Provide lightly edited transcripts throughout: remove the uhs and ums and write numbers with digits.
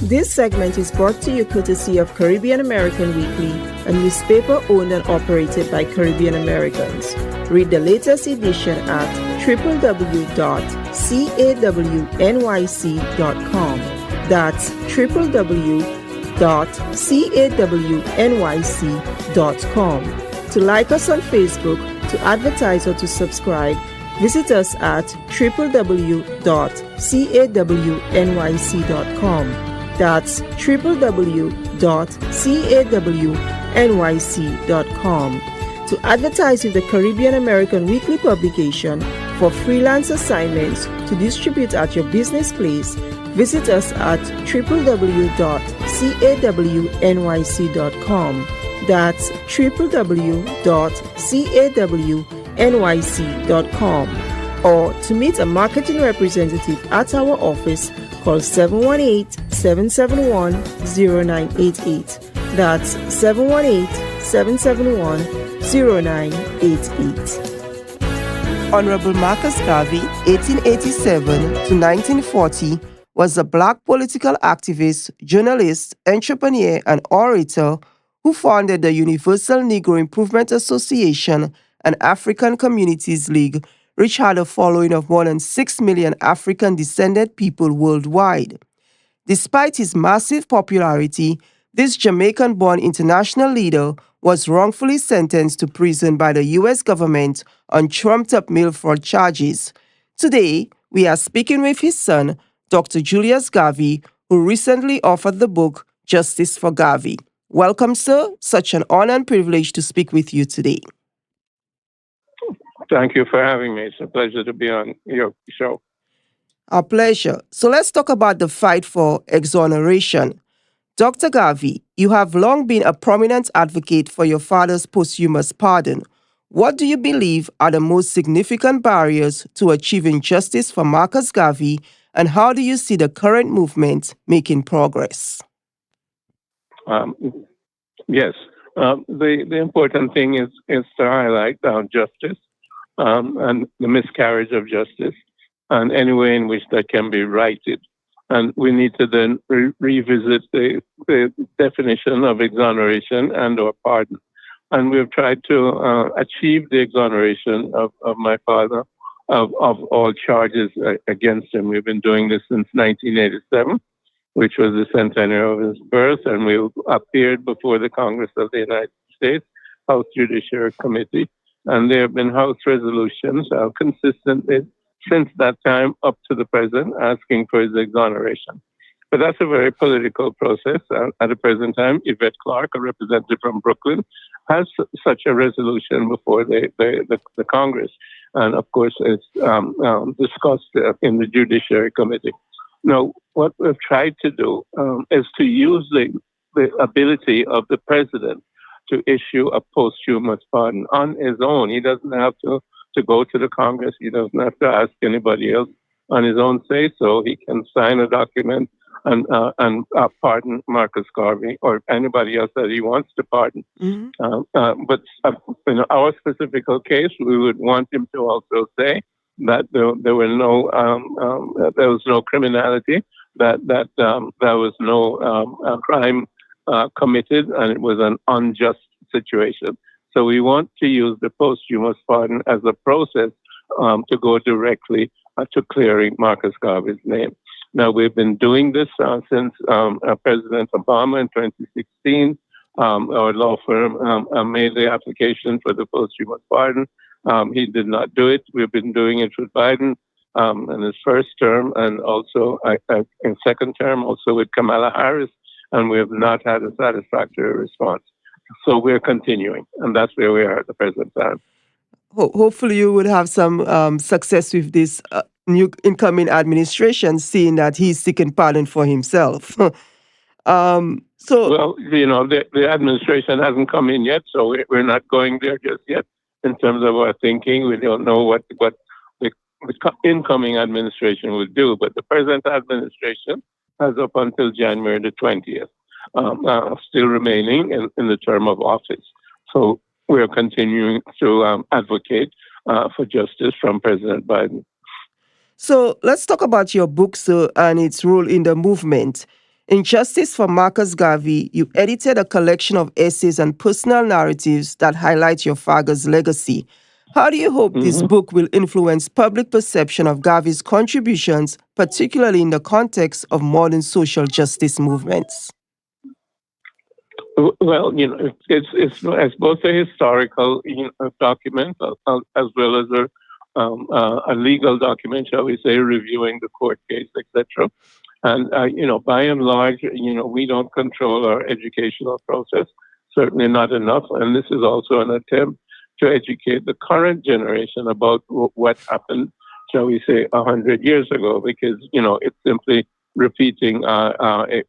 This segment is brought to you courtesy of Caribbean American Weekly, a newspaper owned and operated by Caribbean Americans. Read the latest edition at www.cawnyc.com. That's www.cawnyc.com. To like us on Facebook, to advertise or to subscribe, visit us at www.cawnyc.com. That's www.cawnyc.com. To advertise with the Caribbean American Weekly publication for freelance assignments to distribute at your business place, visit us at www.cawnyc.com. That's www.cawnyc.com. Or to meet a marketing representative at our office, call 718-771-0988. That's 718-771-0988. Honorable Marcus Garvey, 1887 to 1940, was a black political activist, journalist, entrepreneur, and orator who founded the Universal Negro Improvement Association and African Communities League, which had a following of more than 6 million African-descended people worldwide. Despite his massive popularity, this Jamaican-born international leader was wrongfully sentenced to prison by the U.S. government on trumped-up mail fraud charges. Today, we are speaking with his son, Dr. Julius Garvey, who recently authored the book Justice for Garvey. Welcome, sir. Such an honor and privilege to speak with you today. Thank you for having me. It's a pleasure to be on your show. Our pleasure. So let's talk about the fight for exoneration. Dr. Garvey, you have long been a prominent advocate for your father's posthumous pardon. What do you believe are the most significant barriers to achieving justice for Marcus Garvey, and how do you see the current movement making progress? Yes. The important thing is to highlight justice and the miscarriage of justice and any way in which that can be righted. And we need to then revisit the definition of exoneration and or pardon. And we've tried to achieve the exoneration of my father of all charges against him. We've been doing this since 1987. Which was the centenary of his birth, and we appeared before the Congress of the United States, House Judiciary Committee, and there have been House resolutions consistently since that time up to the present asking for his exoneration. But that's a very political process. At the present time, Yvette Clarke, a representative from Brooklyn, has such a resolution before the Congress, and of course it's discussed in the Judiciary Committee. Now, what we've tried to do is to use the ability of the president to issue a posthumous pardon on his own. He doesn't have to go to the Congress. He doesn't have to ask anybody else on his own say so. He can sign a document and pardon Marcus Garvey or anybody else that he wants to pardon. Mm-hmm. But in our specific case, we would want him to also say that there was no criminality, that there was no crime committed, and it was an unjust situation. So we want to use the posthumous pardon as a process to go directly to clearing Marcus Garvey's name. Now, we've been doing this since President Obama in 2016. Our law firm made the application for the posthumous pardon. He did not do it. We've been doing it with Biden in his first term, and also in second term, also with Kamala Harris, and we have not had a satisfactory response. So we're continuing, and that's where we are at the present time. Hopefully you would have some success with this new incoming administration, seeing that he's seeking pardon for himself. Well, the administration hasn't come in yet, so we're not going there just yet. In terms of our thinking, we don't know what the incoming administration will do, but the present administration has up until January the 20th still remaining in the term of office. So we're continuing to advocate for justice from President Biden. So let's talk about your book, sir, and its role in the movement. In Justice for Marcus Garvey, you edited a collection of essays and personal narratives that highlight your father's legacy. How do you hope this Hmm. book will influence public perception of Garvey's contributions, particularly in the context of modern social justice movements? Well, it's both a historical document as well as a legal document, shall we say, reviewing the court case, etc. And by and large, we don't control our educational process, certainly not enough. And this is also an attempt to educate the current generation about what happened, shall we say, 100 years ago, because it's simply repeating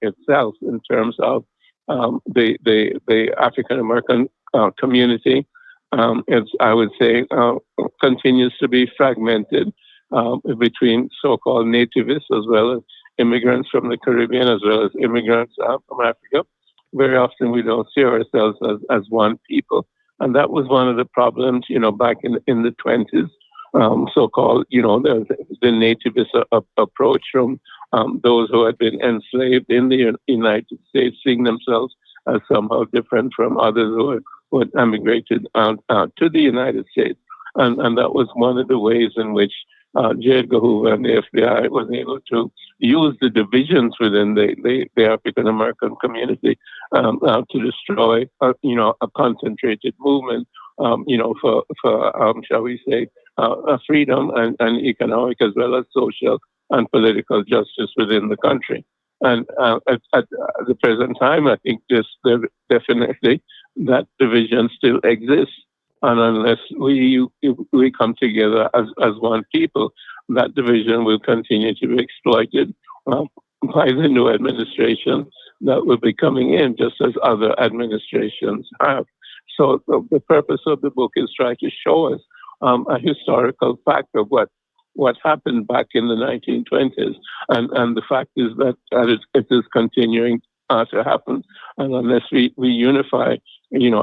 itself in terms of the African American community. It's, I would say, continues to be fragmented between so-called nativists as well as immigrants from the Caribbean, as well as immigrants from Africa. Very often we don't see ourselves as one people. And that was one of the problems, back in the 20s, so-called, the nativist approach from those who had been enslaved in the United States, seeing themselves as somehow different from others who had emigrated to the United States. And that was one of the ways in which J. Edgar Hoover and the FBI was able to use the divisions within the African American community to destroy, a concentrated movement, for shall we say, freedom and economic as well as social and political justice within the country. And at the present time, I think definitely that division still exists. And unless we come together as one people, that division will continue to be exploited by the new administration that will be coming in, just as other administrations have. So the purpose of the book is try to show us a historical fact of what happened back in the 1920s. And the fact is that it is continuing to happen. And unless we unify,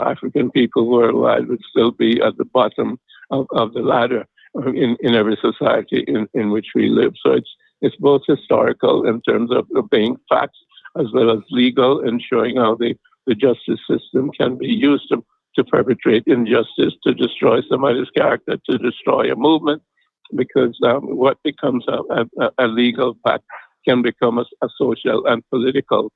African people worldwide would still be at the bottom of the ladder in every society in which we live. So it's both historical in terms of being facts as well as legal and showing how the justice system can be used to perpetrate injustice, to destroy somebody's character, to destroy a movement, because what becomes a legal fact can become a social and political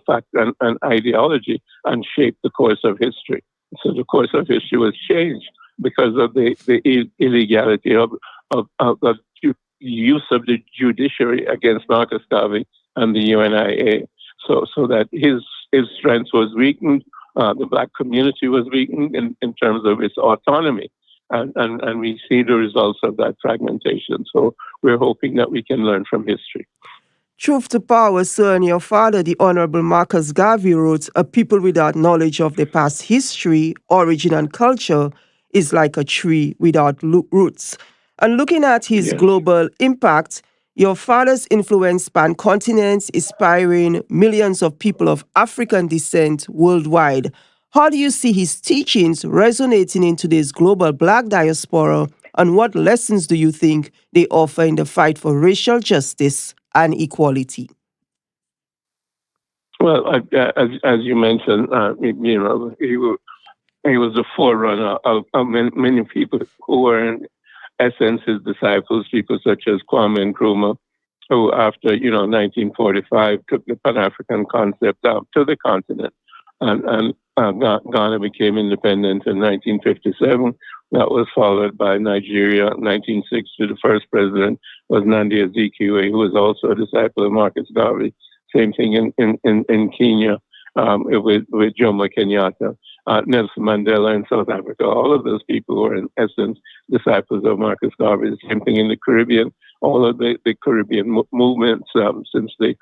fact and ideology and shape the course of history. So the course of history was changed because of the illegality of use of the judiciary against Marcus Garvey and the UNIA. So that his strength was weakened, the Black community was weakened in terms of its autonomy. And we see the results of that fragmentation. So we're hoping that we can learn from history. Truth to power, sir, and your father, the Honorable Marcus Garvey, wrote, "A people without knowledge of their past history, origin, and culture is like a tree without roots." And looking at his global impact, your father's influence spanned continents, inspiring millions of people of African descent worldwide. How do you see his teachings resonating in today's global Black diaspora, and what lessons do you think they offer in the fight for racial justice and equality? Well, as you mentioned, he was the forerunner of many people who were in essence his disciples, people such as Kwame Nkrumah, who after 1945 took the Pan-African concept out to the continent, and Ghana became independent in 1957. That was followed by Nigeria. 1960, the first president was Nnamdi Azikiwe, who was also a disciple of Marcus Garvey. Same thing in Kenya with Jomo Kenyatta. Nelson Mandela in South Africa. All of those people were in essence disciples of Marcus Garvey. The same thing in the Caribbean. All of the Caribbean movements since the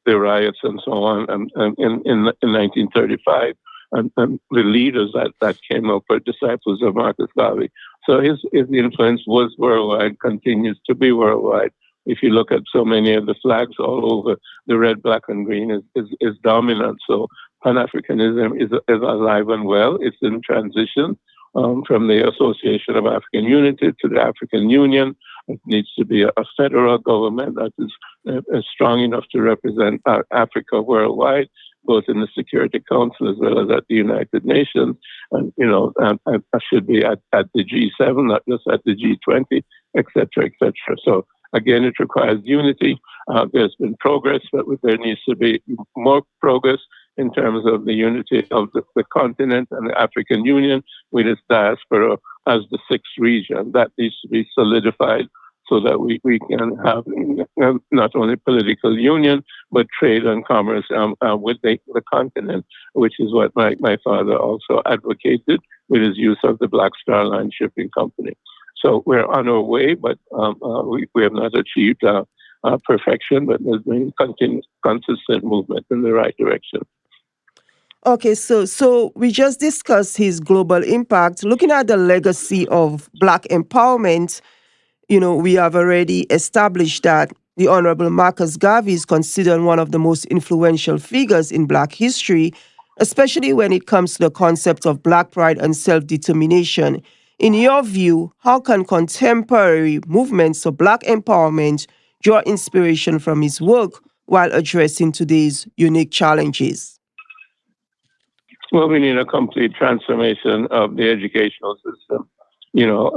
riots and so on in 1935. And the leaders that came up were disciples of Marcus Garvey. So his influence was worldwide, continues to be worldwide. If you look at so many of the flags all over, the red, black, and green is dominant. So Pan-Africanism is alive and well. It's in transition from the Association of African Unity to the African Union. It needs to be a federal government that is strong enough to represent Africa worldwide, both in the Security Council as well as at the United Nations, and I should be at the G7, not just at the G20, etc., etc. So again, it requires unity. There's been progress, but there needs to be more progress in terms of the unity of the continent and the African Union with its diaspora as the sixth region. That needs to be solidified so that we can have not only political union, but trade and commerce with the continent, which is what my father also advocated with his use of the Black Star Line Shipping Company. So we're on our way, but we have not achieved perfection, but there's been consistent movement in the right direction. Okay, so we just discussed his global impact. Looking at the legacy of Black empowerment, we have already established that the Honorable Marcus Garvey is considered one of the most influential figures in Black history, especially when it comes to the concept of Black pride and self-determination. In your view, how can contemporary movements of Black empowerment draw inspiration from his work while addressing today's unique challenges? Well, we need a complete transformation of the educational system.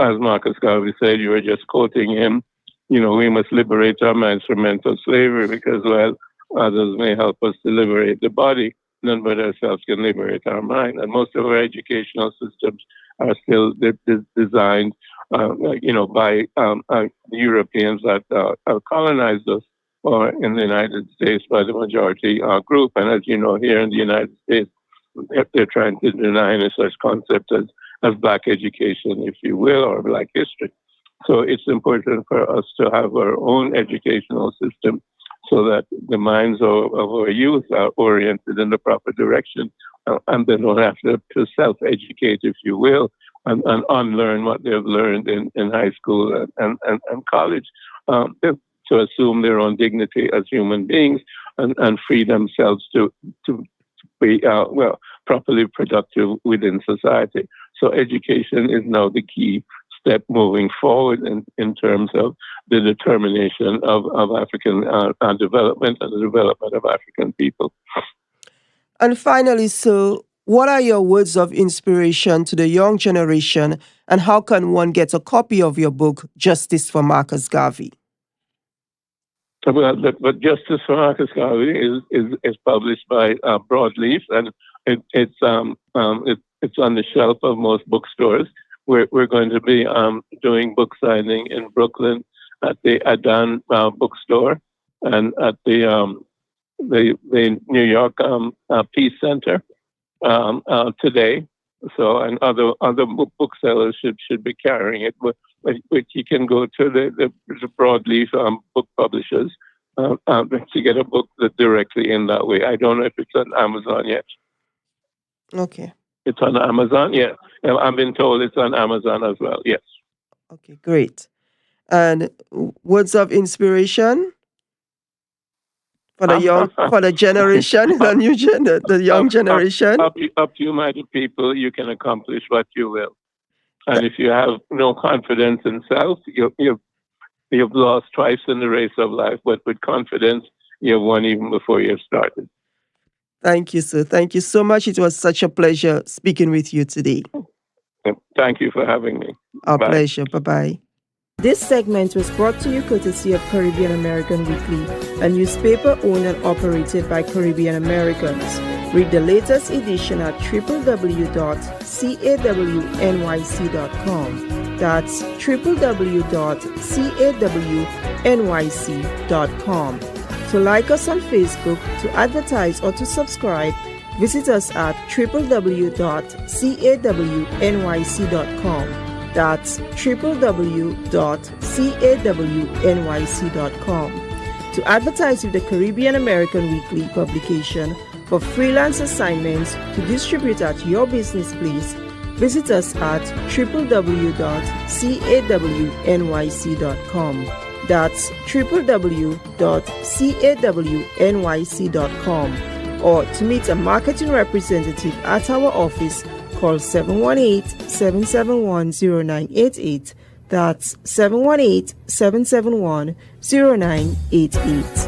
As Marcus Garvey said, you were just quoting him, we must liberate our minds from mental slavery because, well, others may help us to liberate the body. None but ourselves can liberate our mind. And most of our educational systems are still designed, by the Europeans that colonized us, or in the United States by the majority group. And as you know, here in the United States, they're trying to deny any such concept as Black education, if you will, or Black history. So it's important for us to have our own educational system so that the minds of our youth are oriented in the proper direction, and they don't have to self-educate, if you will, and unlearn what they've learned in high school and college, to assume their own dignity as human beings and free themselves to be properly productive within society. So education is now the key step moving forward in terms of the determination of African development and the development of African people. And finally, so what are your words of inspiration to the young generation, and how can one get a copy of your book, Justice for Marcus Garvey? Well, but Justice for Marcus Garvey is published by Broadleaf, and it's on the shelf of most bookstores. We're going to be doing book signing in Brooklyn at the Adan bookstore and at the New York Peace Center today. So, and other booksellers should be carrying it. But you can go to the Broadleaf book publishers to get a book directly in that way. I don't know if it's on Amazon yet. Okay. It's on Amazon, yeah. I've been told it's on Amazon as well, yes. Okay, great. And words of inspiration for the young, for the generation, the young generation? Up to you, mighty people, you can accomplish what you will. And if you have no confidence in self, you've lost twice in the race of life, but with confidence, you've won even before you've started. Thank you, sir. Thank you so much. It was such a pleasure speaking with you today. Thank you for having me. Our pleasure. Bye-bye. This segment was brought to you courtesy of Caribbean American Weekly, a newspaper owned and operated by Caribbean Americans. Read the latest edition at www.cawnyc.com. That's www.cawnyc.com. To like us on Facebook, to advertise, or to subscribe, visit us at www.cawnyc.com. That's www.cawnyc.com. To advertise with the Caribbean American Weekly publication for freelance assignments to distribute at your business place, visit us at www.cawnyc.com. That's www.cawnyc.com. Or to meet a marketing representative at our office, call 718-771-0988. That's 718-771-0988.